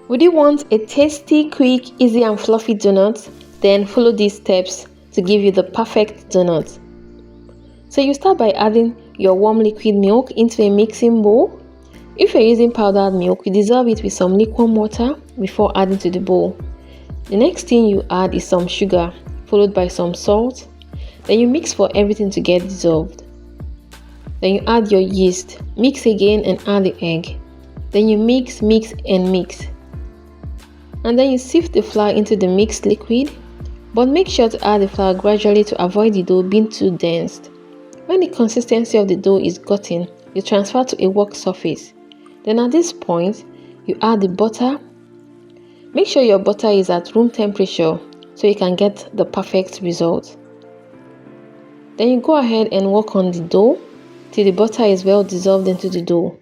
Would you want a tasty, quick, easy and fluffy donut? Then follow these steps to give you the perfect donut. So you start by adding your warm liquid milk into a mixing bowl. If you're using powdered milk, you dissolve it with some lukewarm water before adding to the bowl. The next thing you add is some sugar, followed by some salt. Then you mix for everything to get dissolved. Then you add your yeast, mix again and add the egg. Then you mix and mix. And then you sift the flour into the mixed liquid, but make sure to add the flour gradually to avoid the dough being too dense. When the consistency of the dough is gotten, you transfer to a work surface. Then at this point, you add the butter. Make sure your butter is at room temperature so you can get the perfect result. Then you go ahead and work on the dough till the butter is well dissolved into the dough.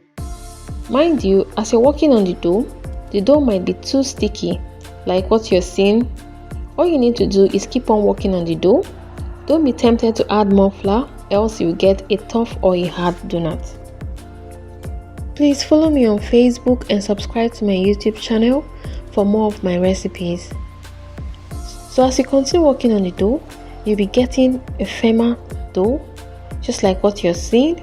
Mind you, as you're working on the dough might be too sticky, like what you're seeing. All you need to do is keep on working on the dough. Don't be tempted to add more flour, else you get a tough or a hard donut. Please follow me on Facebook and subscribe to my YouTube channel for more of my recipes. So as you continue working on the dough, you'll be getting a firmer dough, just like what you're seeing.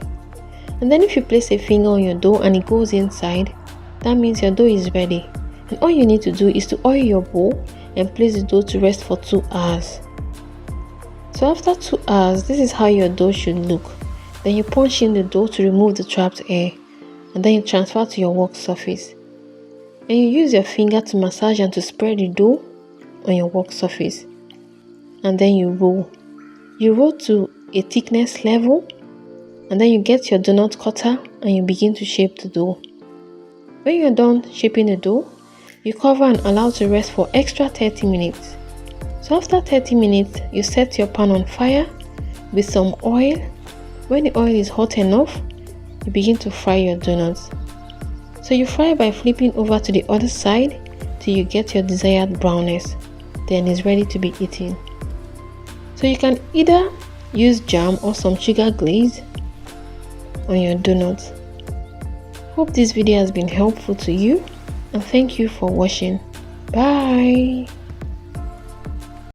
And then if you place a finger on your dough and it goes inside, that means your dough is ready. And all you need to do is to oil your bowl and place the dough to rest for 2 hours. So after 2 hours, this is how your dough should look. Then you punch in the dough to remove the trapped air, and then you transfer to your work surface. And you use your finger to massage and to spread the dough on your work surface. And then you roll. You roll to a thickness level, and then you get your donut cutter and you begin to shape the dough. When you're done shaping the dough, you cover and allow to rest for extra 30 minutes. So after 30 minutes, you set your pan on fire with some oil. When the oil is hot enough, you begin to fry your donuts. So you fry by flipping over to the other side till you get your desired brownness. Then it's ready to be eaten. So you can either use jam or some sugar glaze on your donuts. Hope this video has been helpful to you, and thank you for watching. Bye.